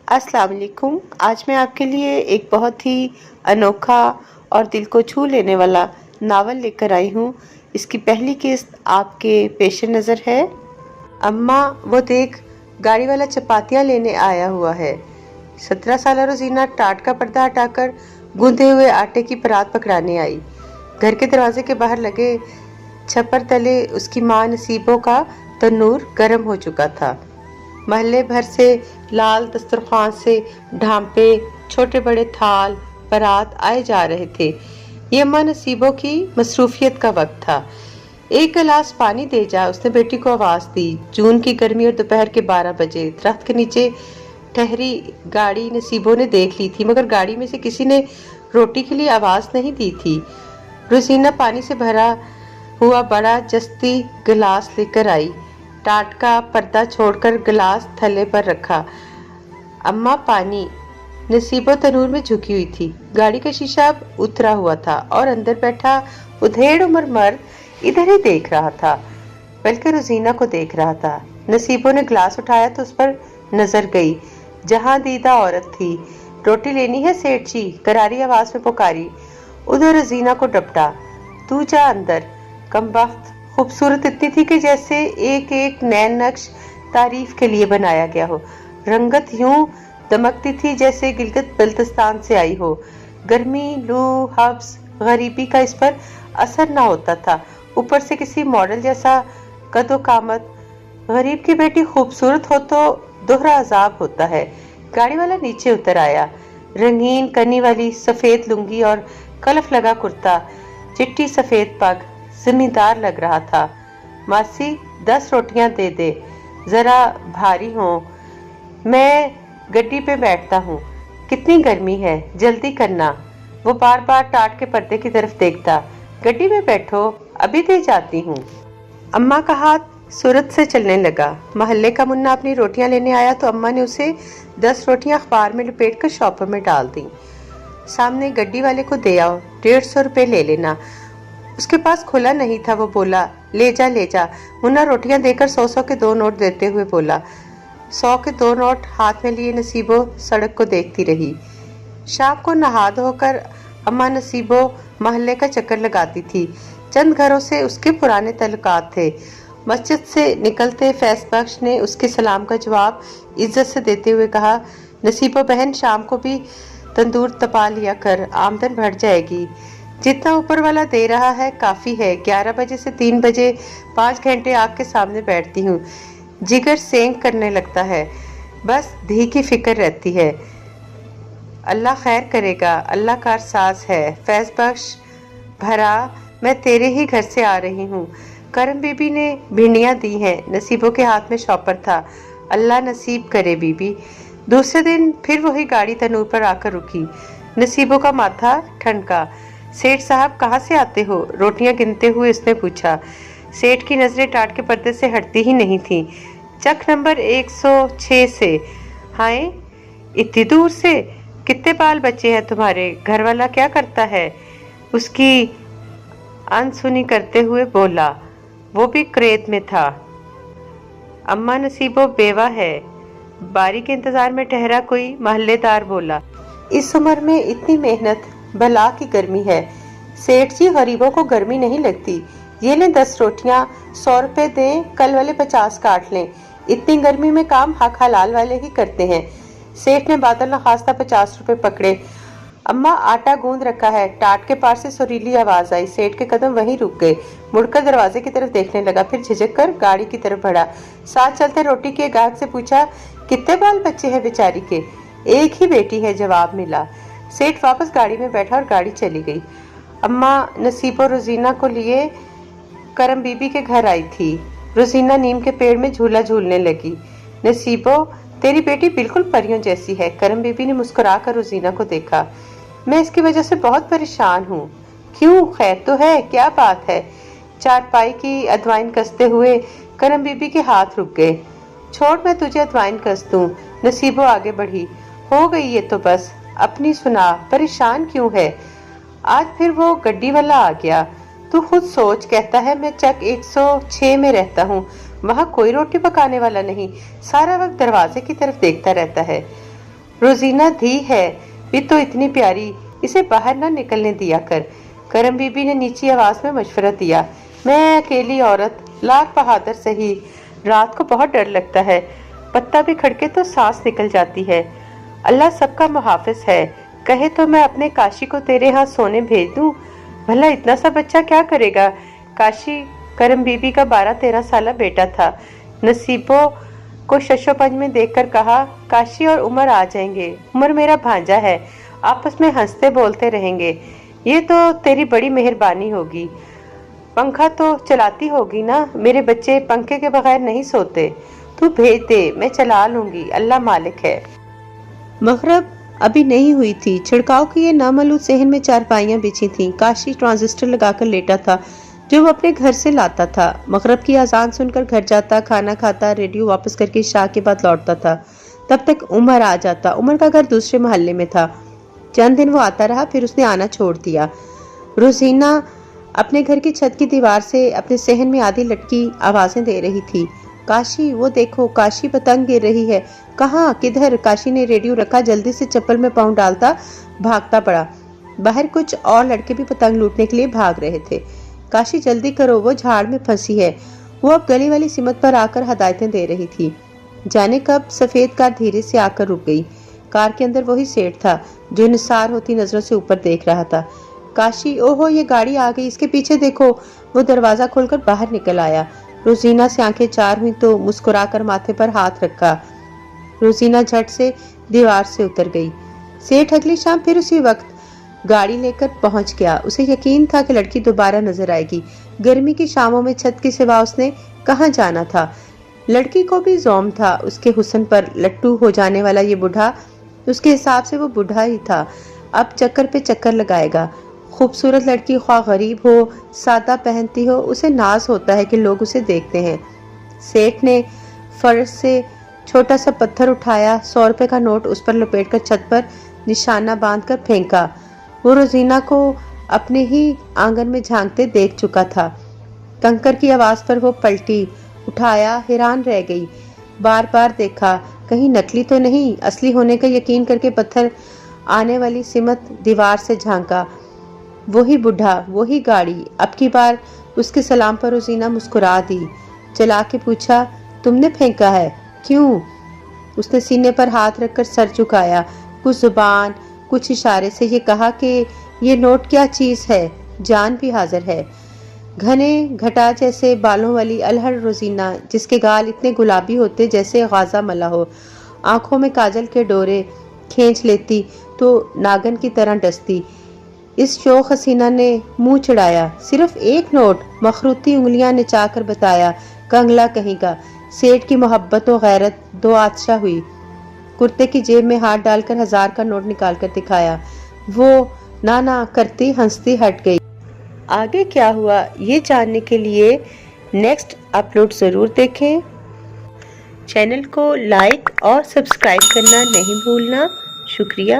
अस्सलाम वालेकुम। आज मैं आपके लिए एक बहुत ही अनोखा और दिल को छू लेने वाला नावल लेकर आई हूँ। इसकी पहली किस्त आपके पेश नज़र है। अम्मा वो देख, गाड़ी वाला चपातियाँ लेने आया हुआ है। 17 साल रोजीना टाट का पर्दा हटाकर गूंदे हुए आटे की परात पकड़ाने आई। घर के दरवाजे के बाहर लगे छप्पर तले उसकी माँ नसीबों का तंदूर गर्म हो चुका था। महल्ले भर से लाल दस्तरखान से ढांपे, छोटे बड़े थाल परात आए जा रहे थे। ये अम्मा नसीबों की मसरूफियत का वक्त था। एक गिलास पानी दे जा, उसने बेटी को आवाज दी। जून की गर्मी और दोपहर के 12 बजे दरख्त के नीचे ठहरी गाड़ी नसीबों ने देख ली थी, मगर गाड़ी में से किसी ने रोटी के लिए आवाज नहीं दी थी। रोजीना पानी से भरा हुआ बड़ा जस्ती गिलास लेकर आई। टाट का पर्दा छोड़कर गिलास थल्ले पर रखा। अम्मा पानी। नसीबो तनूर में झुकी हुई थी। गाड़ी का शीशा अब उतरा हुआ था और अंदर बैठा उधेड़ उम्र मर्द इधर ही देख रहा था, बल्कि रोजीना को देख रहा था। नसीबो ने गिलास उठाया तो उस पर नजर गई, जहां दीदा औरत थी। रोटी लेनी है सेठ जी, करारी आवाज में पुकारी। उधर रोजीना को डपटा, तू जा अंदर। कमबख्त खूबसूरत इतनी थी कि जैसे एक एक नैन नक्श तारीफ के लिए बनाया गया हो। रंगत यूं दमकती थी जैसे गिलगित बल्तिस्तान से आई हो। गर्मी, लू, हब्स, गरीबी का इस पर असर ना होता था। ऊपर से किसी मॉडल जैसा कदो कामत। गरीब की बेटी खूबसूरत हो तो दोहरा अजाब होता है। गाड़ी वाला नीचे उतर आया। रंगीन कनी वाली सफेद लुंगी और कलफ लगा कुर्ता, चिट्टी सफेद पग, जिम्मेदार लग रहा था। मासी 10 रोटियां दे दे, जरा भारी हो। मैं गड्डी पे बैठता हूँ। कितनी गर्मी है, जल्दी करना। वो बार बार टाट के पर्दे की तरफ देखता। गड्डी में बैठो, अभी दे जाती हूँ। अम्मा का हाथ सूरत से चलने लगा। महल्ले का मुन्ना अपनी रोटियां लेने आया तो अम्मा ने उसे 10 रोटियां अखबार में लपेट कर शॉपर में डाल दी। सामने गड्डी वाले को दे आओ, 150 रुपए ले लेना। उसके पास खुला नहीं था। वो बोला, ले जा ले जा। मुन्ना रोटियां देकर 100 के 2 नोट देते हुए बोला। 100 के 2 नोट हाथ में लिए नसीबो सड़क को देखती रही। शाम को नहा धोकर अम्मा नसीबो महल्ले का चक्कर लगाती थी। चंद घरों से उसके पुराने तल्लुकात थे। मस्जिद से निकलते फैज बख्श ने उसके सलाम का जवाब इज्जत से देते हुए कहा, नसीबो बहन, शाम को भी तंदूर तपा लिया कर, आमदन बढ़ जाएगी। जितना ऊपर वाला दे रहा है काफी है। 11 बजे से 3 बजे 5 घंटे आग के सामने बैठती हूँ। जिगर सेंक करने लगता है, बस धी की फिक्र रहती है। अल्लाह खैर करेगा, अल्लाह कारसाज है। फैज बख्श भरा, मैं तेरे ही घर से आ रही हूँ। करम बीबी ने भिंडियाँ दी हैं। नसीबों के हाथ में शॉपर था। अल्लाह नसीब करे बीबी। दूसरे दिन फिर वही गाड़ी तनूर पर आकर रुकी। नसीबों का माथा ठनका। सेठ साहब कहाँ से आते हो? रोटियां गिनते हुए उसने पूछा। सेठ की नजरें टाट के पर्दे से हटती ही नहीं थी। चक नंबर 106 से। हाय, इतनी दूर से? कितने बाल बच्चे हैं तुम्हारे? घर वाला क्या करता है? उसकी अनसुनी करते हुए बोला। वो भी क्रेत में था। अम्मा नसीबो बेवा है। बारी के इंतजार में ठहरा कोई महल्लेदार बोला। इस उम्र में इतनी मेहनत, भला की गर्मी है। सेठ जी, गरीबों को गर्मी नहीं लगती। ये लें 10 रोटियां, 100 रुपए दें, कल वाले 50 काट लें। इतनी गर्मी में काम हक हलाल वाले ही करते हैं। सेठ ने बादल नखास्ता 50 रुपए पकड़े। अम्मा, आटा गूंद रखा है। टाट के पास से सुरीली आवाज आई। सेठ के कदम वहीं रुक गए। मुड़कर दरवाजे की तरफ देखने लगा, फिर झिझक कर गाड़ी की तरफ बढ़ा। साथ चलते रोटी के गाहक से पूछा, कितने बाल बच्चे हैं बेचारी के? एक ही बेटी है, जवाब मिला। सेठ वापस गाड़ी में बैठा और गाड़ी चली गई। अम्मा नसीबो रोजीना को लिए करम बीबी के घर आई थी। रोजीना नीम के पेड़ में झूला झूलने लगी। नसीबो, तेरी बेटी बिल्कुल परियों जैसी है। करम बीबी ने मुस्कुरा कर रोजीना को देखा। मैं इसकी वजह से बहुत परेशान हूँ। क्यों, खैर तो है? क्या बात है? चारपाई की अदवाइन कसते हुए करम बीबी के हाथ रुक गए। छोड़, मैं तुझे अदवाइन कस दूं। नसीबो आगे बढ़ी। हो गई ये तो बस, अपनी सुना, परेशान क्यों है? आज फिर वो गड्डी वाला आ गया। तू खुद सोच, कहता है मैं चक 106 में रहता हूँ, वहाँ कोई रोटी पकाने वाला नहीं, सारा वक्त दरवाजे की तरफ देखता रहता है। रोजीना धी है, भी तो इतनी प्यारी, इसे बाहर ना निकलने दिया कर। करम बीबी ने नीची आवाज में मशवरा दिया। मैं अकेली औरत, लाख बहादुर सही, रात को बहुत डर लगता है, पत्ता भी खड़के तो सांस निकल जाती है। अल्लाह सबका मुहाफिज है, कहे तो मैं अपने काशी को तेरे यहाँ सोने भेज दूं। भला इतना सा बच्चा क्या करेगा? काशी करम बीबी का 12-13 साल बेटा था। नसीबों को शशोपंज में देखकर कहा, काशी और उमर आ जाएंगे। उमर मेरा भांजा है, आपस में हंसते बोलते रहेंगे। ये तो तेरी बड़ी मेहरबानी होगी। पंखा तो चलाती होगी ना? मेरे बच्चे पंखे के बगैर नहीं सोते। तू भेज दे, मैं चला लूंगी, अल्लाह मालिक है। मगरब अभी नहीं हुई थी। छिड़काव की ये नामालूम सहन में चारपाइयां बिछी थीं। काशी ट्रांजिस्टर लगाकर लेटा था जो वो अपने घर से लाता था। मगरब की अजान सुनकर घर जाता, खाना खाता, रेडियो वापस करके शाह के बाद लौटता था। तब तक उमर आ जाता। उमर का घर दूसरे मोहल्ले में था। चंद दिन वो आता रहा, फिर उसने आना छोड़ दिया। रोजीना अपने घर की छत की दीवार से अपने सहन में आधी लटकी आवाजें दे रही थी। काशी, वो देखो, काशी पतंग गिर रही है। कहाँ, किधर? काशी ने रेडियो रखा, जल्दी से चप्पल में पाँव डालता भागता पड़ा। बाहर कुछ और लड़के भी पतंग लूटने के लिए भाग रहे थे। काशी जल्दी करो, वो झाड़ में फंसी है। वो अब गली वाली सिमत पर आकर हदायतें दे रही थी। जाने कब सफेद कार धीरे से आकर रुक गई। कार के अंदर वही सेठ था जो निसार होती नजरों से ऊपर देख रहा था। काशी, ओहो, ये गाड़ी आ गई, इसके पीछे देखो। वो दरवाजा खोलकर बाहर निकल आया। रोजीना से आंखें चार हुई तो मुस्कुराकर माथे पर हाथ रखा। रोजीना झट से दीवार से उतर गई। सेठ अगली शाम फिर उसी वक्त गाड़ी लेकर पहुंच गया। उसे यकीन था कि लड़की दोबारा नजर आएगी। गर्मी की शामों में छत के सिवा उसने कहाँ जाना था। लड़की को भी ज़ौम था उसके हुस्न पर। लट्टू हो जाने वाला ये बूढ़ा, उसके हिसाब से वो बूढ़ा ही था, अब चक्कर पे चक्कर लगाएगा। खूबसूरत लड़की ख्वाह गरीब हो, सादा पहनती हो, उसे नाज होता है कि लोग उसे देखते हैं। सेठ ने फर्श से छोटा सा पत्थर उठाया, 100 रुपए का नोट उस पर लपेटकर छत पर निशाना बांधकर फेंका। वो रोजीना को अपने ही आंगन में झांकते देख चुका था। कंकर की आवाज पर वो पलटी, उठाया, हैरान रह गई। बार बार देखा, कहीं नकली तो नहीं। असली होने का यकीन करके पत्थर आने वाली सिमत दीवार से झांका। वही बुढ़ा, वही गाड़ी। अब की बार उसके सलाम पर रोजीना मुस्कुरा दी। चला के पूछा, तुमने फेंका है? क्यों? उसने सीने पर हाथ रखकर सर झुकाया। कुछ जुबान, कुछ इशारे से ये कहा कि ये नोट क्या चीज है, जान भी हाजिर है। घने घटा जैसे बालों वाली अलहड़ रोजीना, जिसके गाल इतने गुलाबी होते जैसे गाजा मला हो, आंखों में काजल के डोरे खींच लेती तो नागन की तरह डसती। इस शौक हसीना ने मुंह चढ़ाया। सिर्फ एक नोट, मखरूती उंगलियां नचाकर बताया, कंगला कहीं का। सेठ की मोहब्बत और गैरत दो आतशा हुई। कुर्ते की जेब में हाथ डालकर 1000 का नोट निकालकर दिखाया। वो ना करती हंसती हट गई। आगे क्या हुआ ये जानने के लिए नेक्स्ट अपलोड जरूर देखें। चैनल को लाइक और सब्सक्राइब करना नहीं भूलना। शुक्रिया।